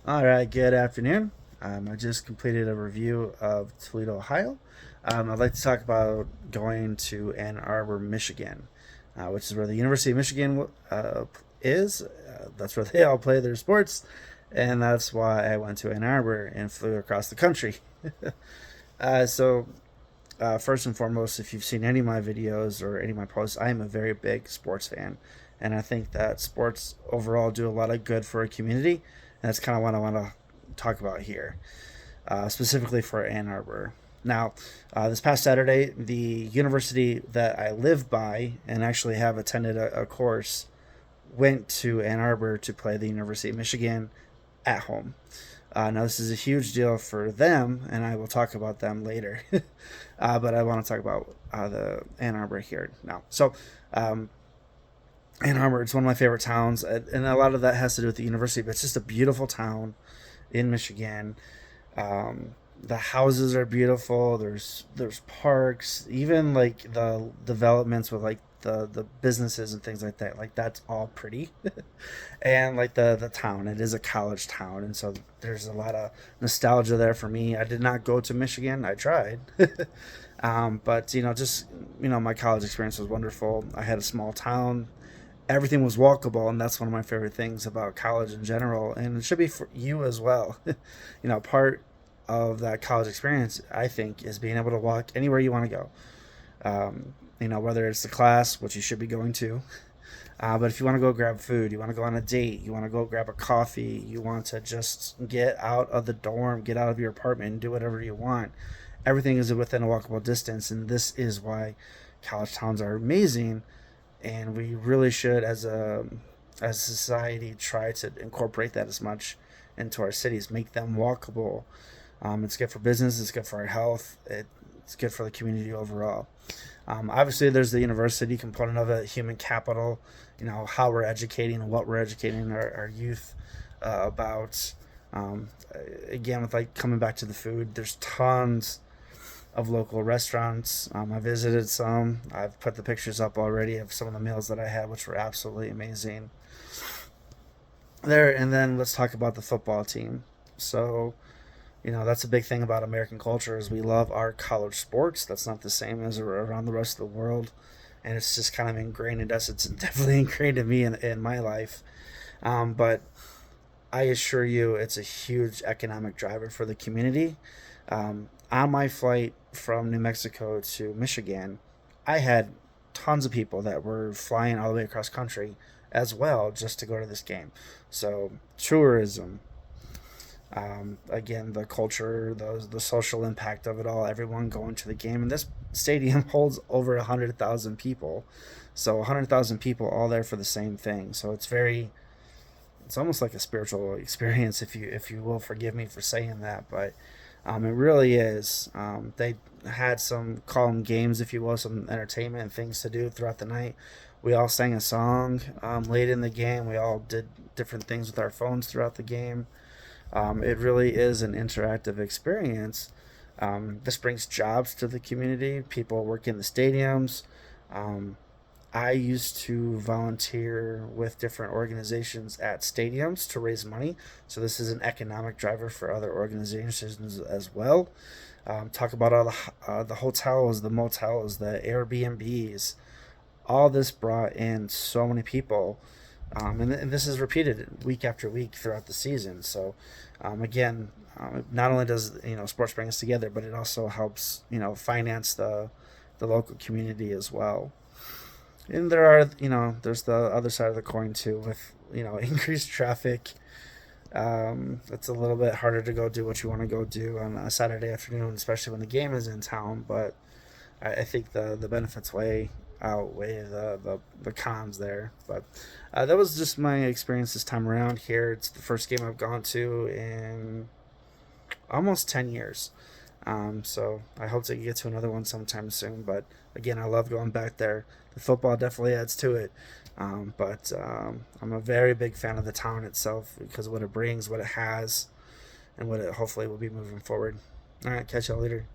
All right, good afternoon. I just completed a review of Toledo, Ohio. I'd like to talk about going to Ann Arbor, Michigan, which is where the University of Michigan is. That's where they all play their sports, and that's why I went to Ann Arbor and flew across the country. So, first and foremost, if you've seen any of my videos or any of my posts, I am a very big sports fan, and I think that sports overall do a lot of good for a community, and that's kind of what I want to talk about here, specifically for Ann Arbor. Now, this past Saturday, the university that I live by and actually have attended a course went to Ann Arbor to play the University of Michigan at home. Now, this is a huge deal for them, and I will talk about them later. But I want to talk about the Ann Arbor here now. Um, Ann Arbor, it's one of my favorite towns, and a lot of that has to do with the university, but it's just a beautiful town in Michigan. The houses are beautiful. There's parks, even like the developments with like the businesses and things like that. Like that's all pretty, and like the town, it is a college town, and so there's a lot of nostalgia there for me. I did not go to Michigan. I tried, but just my college experience was wonderful. I had a small town. Everything was walkable, and that's one of my favorite things about college in general, and it should be for you as well. Part of that college experience, I think, is being able to walk anywhere you want to go. Whether it's the class, which you should be going to, but if you want to go grab food, you want to go on a date, you want to go grab a coffee, you want to just get out of the dorm, get out of your apartment, and do whatever you want. Everything is within a walkable distance, and this is why college towns are amazing, and we really should, as a society, try to incorporate that as much into our cities, make them walkable. It's good for business. It's good for our health. It's good for the community overall. Obviously, there's the university component of it, human capital. How we're educating, what we're educating our youth about. Um, Again, with like coming back to the food, there's tons of local restaurants. I visited some. I've put the pictures up already of some of the meals that I had, which were absolutely amazing. There, and then let's talk about the football team. So, that's a big thing about American culture is we love our college sports. That's not the same as around the rest of the world, and it's just kind of ingrained in us. It's definitely ingrained in me in my life. But I assure you, it's a huge economic driver for the community. On my flight from New Mexico to Michigan, I had tons of people that were flying all the way across country as well just to go to this game. So tourism, again, the culture, the social impact of it all, everyone going to the game. And this stadium holds over 100,000 people. So 100,000 people all there for the same thing. So it's almost like a spiritual experience, if you will forgive me for saying that, but it really is. They had some calm games, if you will, some entertainment and things to do throughout the night. We all sang a song late in the game. We all did different things with our phones throughout the game. It really is an interactive experience. This brings jobs to the community. People work in the stadiums. Um, I used to volunteer with different organizations at stadiums to raise money. So this is an economic driver for other organizations as well. Talk about all the hotels, the motels, the Airbnbs. All this brought in so many people, and this is repeated week after week throughout the season. So, again, not only does sports bring us together, but it also helps finance the local community as well. And there's the other side of the coin too, with increased traffic. It's a little bit harder to go do what you want to go do on a Saturday afternoon, especially when the game is in town. But I think the benefits outweigh the cons there. But that was just my experience this time around here. It's the first game I've gone to in almost 10 years. So I hope to get to another one sometime soon. But again, I love going back there. The football definitely adds to it. But I'm a very big fan of the town itself because of what it brings, what it has, and what it hopefully will be moving forward. All right, catch y'all later.